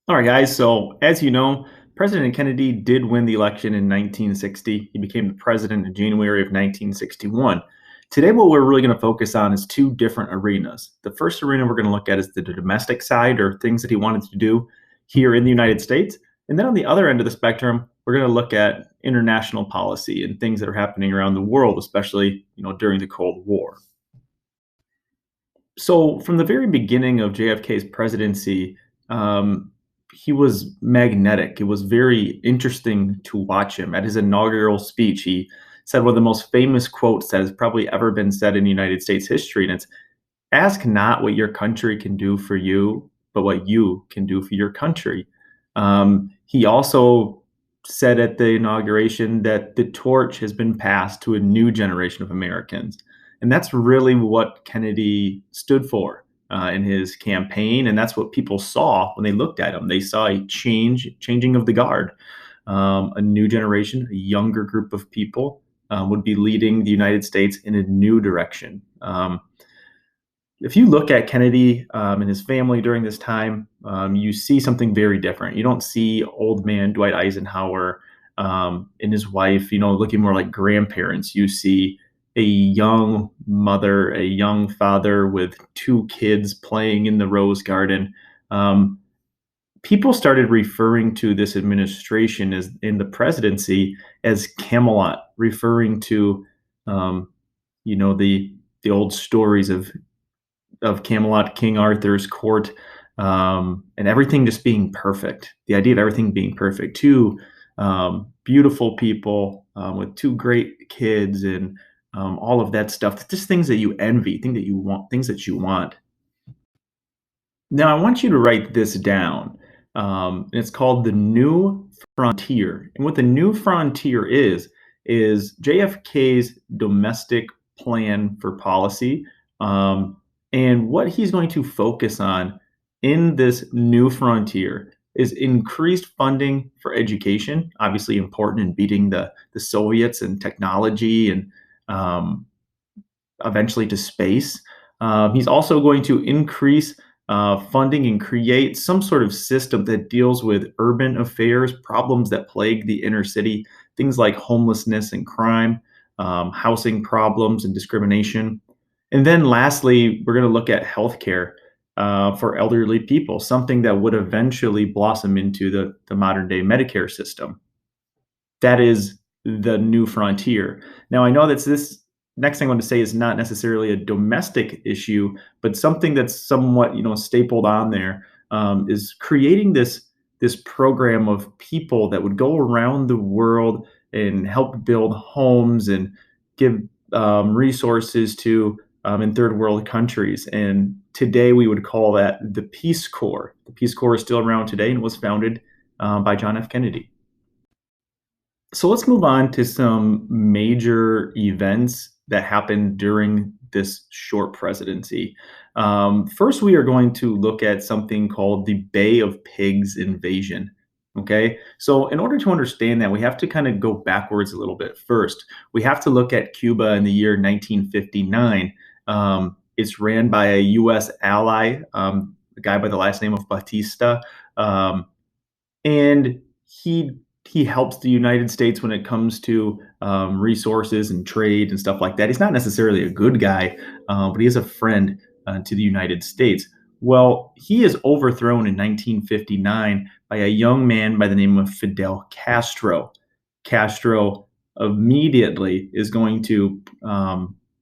All right, guys. So, as you know, President Kennedy did win the election in 1960. He became the president in January of 1961. Today, what we're really going to focus on is two different arenas. The first arena we're going to look at is the domestic side, or things that he wanted to do here in the United States. And then on the other end of the spectrum, we're going to look at international policy and things that are happening around the world, especially during the Cold War. So from the very beginning of JFK's presidency, he was magnetic. It was very interesting to watch him. At his inaugural speech, he said one of the most famous quotes that has probably ever been said in United States history, and it's ask not what your country can do for you, but what you can do for your country. He also said at the inauguration that the torch has been passed to a new generation of Americans. And that's really what Kennedy stood for in his campaign. And that's what people saw when they looked at him. They saw a changing of the guard. A new generation, a younger group of people would be leading the United States in a new direction. If you look at Kennedy and his family during this time, you see something very different. You don't see old man Dwight Eisenhower and his wife, looking more like grandparents. You see a young mother, a young father with two kids playing in the Rose Garden. Um, People started referring to this administration as in the presidency as Camelot, referring to um, the old stories of Camelot, King Arthur's court, and everything just being perfect. The idea of everything being perfect. Two beautiful people with two great kids, and all of that stuff. Just things that you envy, things that you want, things that you want. Now, I want you to write this down. And it's called the New Frontier. And what the New Frontier is JFK's domestic plan for policy. And what he's going to focus on in this new frontier is increased funding for education, obviously important in beating the Soviets in technology and um, eventually to space. He's also going to increase funding and create some sort of system that deals with urban affairs, problems that plague the inner city, things like homelessness and crime, housing problems and discrimination. And then lastly, we're going to look at healthcare for elderly people, something that would eventually blossom into the modern day Medicare system. That is the new frontier. Now, I know that this next thing I want to say is not necessarily a domestic issue, but something that's somewhat, stapled on there is creating this program of people that would go around the world and help build homes and give resources to in third world countries. And today we would call that the Peace Corps. The Peace Corps is still around today and was founded by John F. Kennedy. So let's move on to some major events that happened during this short presidency. First, we are going to look at something called the Bay of Pigs invasion. Okay, so in order to understand that, we have to kind of go backwards a little bit. First, we have to look at Cuba in the year 1959. It's ran by a U.S. ally, a guy by the last name of Batista. Um, and he helps the United States when it comes to resources and trade and stuff like that. He's not necessarily a good guy, but he is a friend to the United States. Well, he is overthrown in 1959 by a young man by the name of Fidel Castro. Castro immediately is going to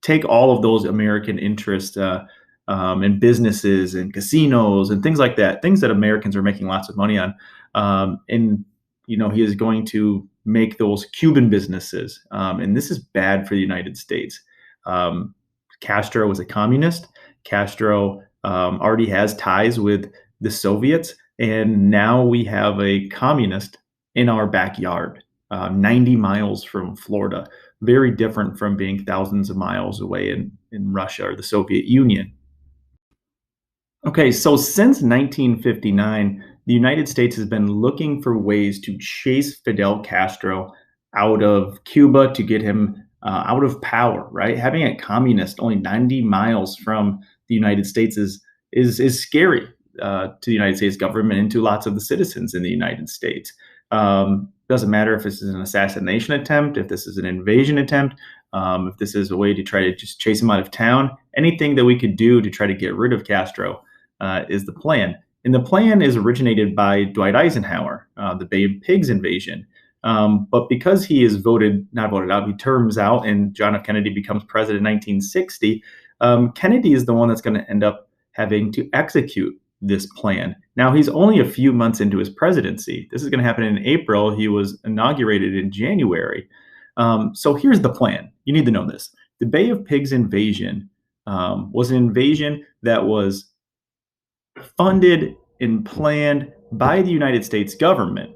take all of those American interests in businesses and casinos and things like that, things that Americans are making lots of money on. And he is going to make those Cuban businesses, and this is bad for the United States. Castro was a communist. Castro already has ties with the Soviets, and now we have a communist in our backyard, 90 miles from Florida. Very different from being thousands of miles away in Russia or the Soviet Union. Okay, so since 1959, the United States has been looking for ways to chase Fidel Castro out of Cuba to get him out of power, right? Having a communist only 90 miles from the United States is scary. to the United States government and to lots of the citizens in the United States. Doesn't matter if this is an assassination attempt, if this is an invasion attempt, if this is a way to try to just chase him out of town. Anything that we could do to try to get rid of Castro is the plan. And the plan is originated by Dwight Eisenhower, the Bay of Pigs invasion. But because he is not voted out, he terms out, and John F. Kennedy becomes president in 1960, Kennedy is the one that's going to end up having to execute this plan. Now, he's only a few months into his presidency. This is going to happen in April. He was inaugurated in January. So here's the plan. You need to know this. The Bay of Pigs invasion was an invasion that was funded and planned by the United States government,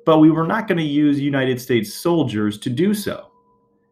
but we were not going to use United States soldiers to do so.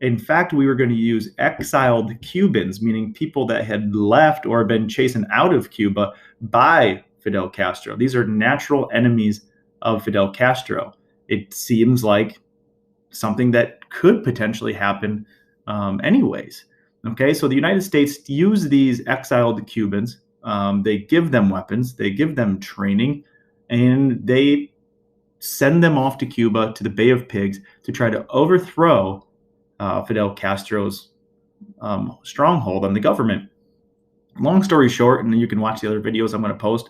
In fact, we were going to use exiled Cubans, meaning people that had left or been chased out of Cuba by Fidel Castro. These are natural enemies of Fidel Castro. It seems like something that could potentially happen anyways. Okay, so the United States use these exiled Cubans. They give them weapons, they give them training, and they send them off to Cuba, to the Bay of Pigs, to try to overthrow Fidel Castro's stronghold on the government. Long story short, and you can watch the other videos I'm going to post,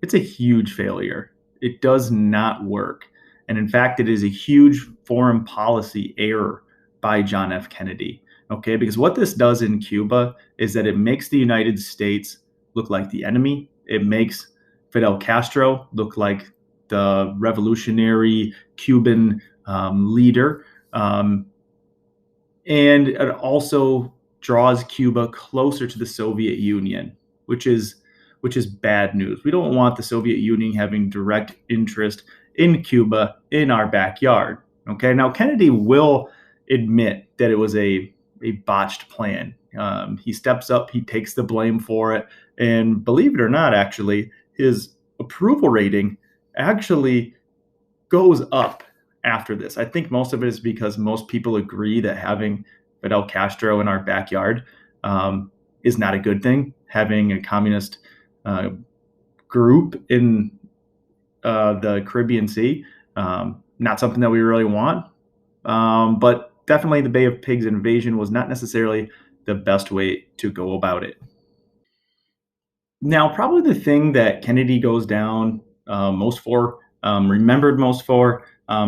it's a huge failure. It does not work. And in fact, it is a huge foreign policy error by John F. Kennedy. Okay, because what this does in Cuba is that it makes the United States look like the enemy. It makes Fidel Castro look like the revolutionary Cuban leader. And it also draws Cuba closer to the Soviet Union, which is bad news. We don't want the Soviet Union having direct interest in Cuba in our backyard. Okay, now Kennedy will admit that it was a botched plan. He steps up, he takes the blame for it, and believe it or not, actually, his approval rating actually goes up after this. I think most of it is because most people agree that having Fidel Castro in our backyard is not a good thing. Having a communist group in the Caribbean Sea, not something that we really want. But definitely the Bay of Pigs invasion was not necessarily the best way to go about it. Now, probably the thing that Kennedy goes down most for, remembered most for,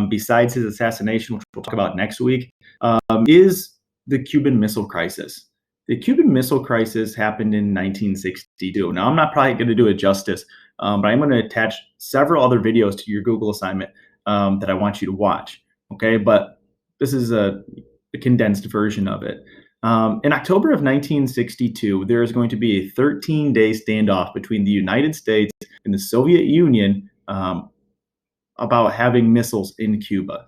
besides his assassination, which we'll talk about next week, is the Cuban Missile Crisis. The Cuban Missile Crisis happened in 1962. Now, I'm not probably going to do it justice, but I'm going to attach several other videos to your Google assignment that I want you to watch. Okay, but this is a condensed version of it. In October of 1962, there is going to be a 13-day standoff between the United States and the Soviet Union about having missiles in Cuba.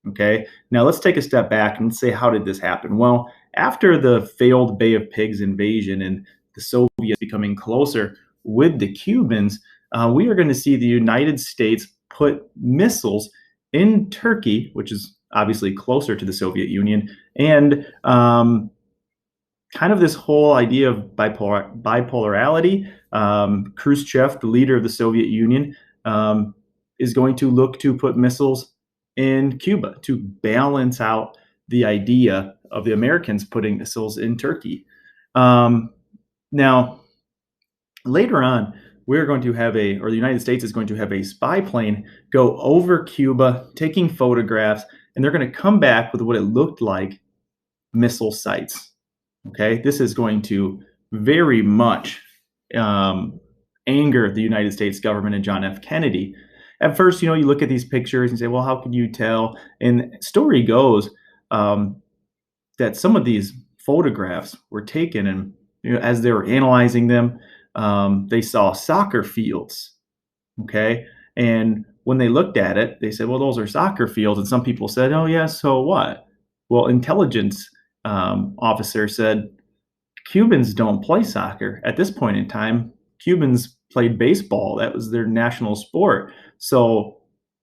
Okay, now let's take a step back and say, how did this happen? Well, after the failed Bay of Pigs invasion and the Soviets becoming closer with the Cubans, we are going to see the United States put missiles in Turkey, which is obviously closer to the Soviet Union, and kind of this whole idea of bipolarity. Khrushchev, the leader of the Soviet Union, is going to look to put missiles in Cuba to balance out the idea of the Americans putting missiles in Turkey. Now, later on, we're going to have the United States is going to have a spy plane go over Cuba, taking photographs, and they're going to come back with what it looked like missile sites. Okay, this is going to very much anger the United States government and John F. Kennedy. At first, you look at these pictures and say, well, how could you tell? And story goes that some of these photographs were taken, and as they were analyzing them, they saw soccer fields. Okay, and when they looked at it, they said, well, those are soccer fields. And some people said, oh, yeah, so what? Well, intelligence officer said, Cubans don't play soccer. At this point in time, Cubans played baseball. That was their national sport. So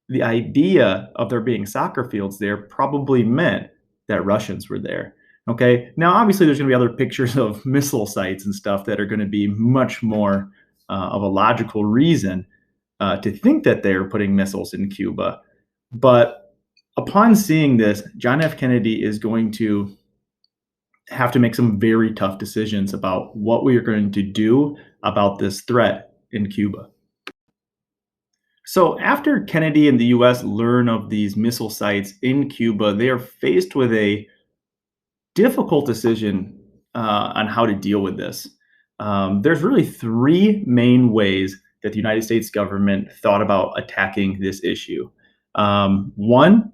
the idea of there being soccer fields there probably meant that Russians were there. Okay, now obviously there's going to be other pictures of missile sites and stuff that are going to be much more of a logical reason to think that they're putting missiles in Cuba. But upon seeing this, John F. Kennedy is going to have to make some very tough decisions about what we are going to do about this threat in Cuba. So, after Kennedy and the US learn of these missile sites in Cuba, they are faced with a difficult decision on how to deal with this. There's really three main ways that the United States government thought about attacking this issue. One,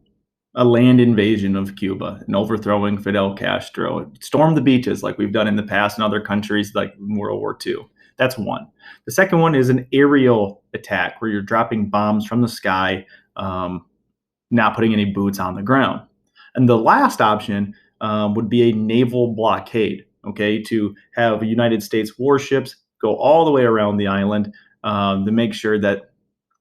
a land invasion of Cuba and overthrowing Fidel Castro. Storm the beaches like we've done in the past in other countries like World War II. That's one. The second one is an aerial attack where you're dropping bombs from the sky, not putting any boots on the ground. And the last option would be a naval blockade, okay, to have United States warships go all the way around the island to make sure that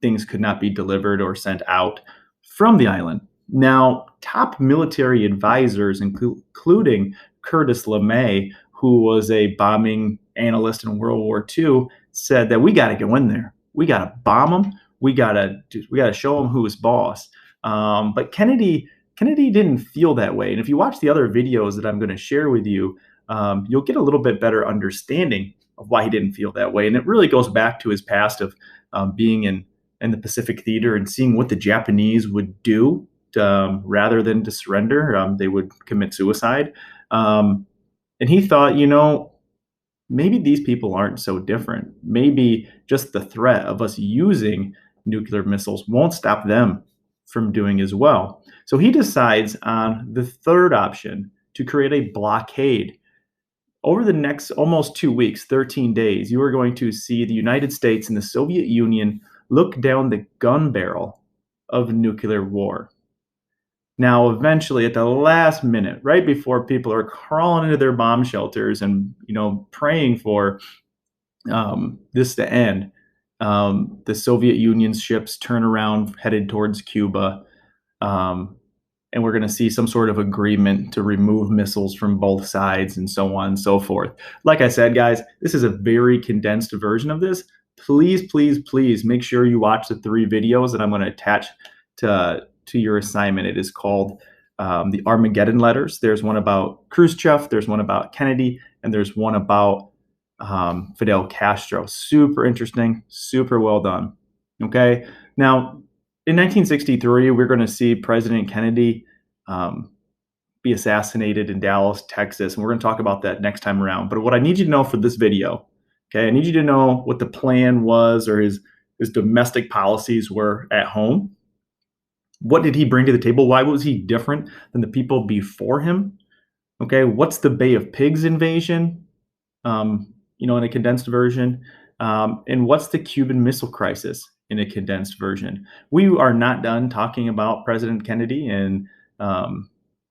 things could not be delivered or sent out from the island. Now, top military advisors, including Curtis LeMay, who was a bombing analyst in World War II, said that we got to go in there. We got to bomb them. We got to show them who is boss. But Kennedy didn't feel that way. And if you watch the other videos that I'm going to share with you, you'll get a little bit better understanding of why he didn't feel that way. And it really goes back to his past of being in the Pacific Theater and seeing what the Japanese would do rather than to surrender. They would commit suicide. And he thought, maybe these people aren't so different. Maybe just the threat of us using nuclear missiles won't stop them from doing as well. So he decides on the third option to create a blockade. Over the next almost 2 weeks, 13 days, you are going to see the United States and the Soviet Union look down the gun barrel of nuclear war. Now, eventually, at the last minute, right before people are crawling into their bomb shelters and praying for this to end, the Soviet Union's ships turn around, headed towards Cuba, and we're going to see some sort of agreement to remove missiles from both sides and so on and so forth. Like I said, guys, this is a very condensed version of this. Please, please, please make sure you watch the 3 videos that I'm going to attach to your assignment. It is called the Armageddon Letters. There's one about Khrushchev, there's one about Kennedy, and there's one about Fidel Castro. Super interesting, super well done. Okay, now in 1963, we're going to see President Kennedy be assassinated in Dallas, Texas, and we're going to talk about that next time around. But what I need you to know for this video, okay, I need you to know what the plan was or his domestic policies were at home. What did he bring to the table? Why was he different than the people before him? Okay, what's the Bay of Pigs invasion? In a condensed version. And what's the Cuban Missile Crisis in a condensed version? We are not done talking about President Kennedy and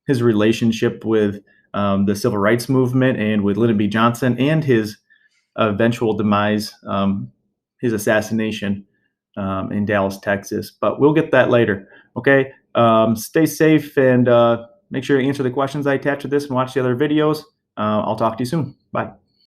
his relationship with the Civil Rights Movement and with Lyndon B. Johnson and his eventual demise, his assassination in Dallas, Texas. But we'll get that later. Okay, stay safe and make sure to answer the questions I attach to this and watch the other videos. I'll talk to you soon. Bye.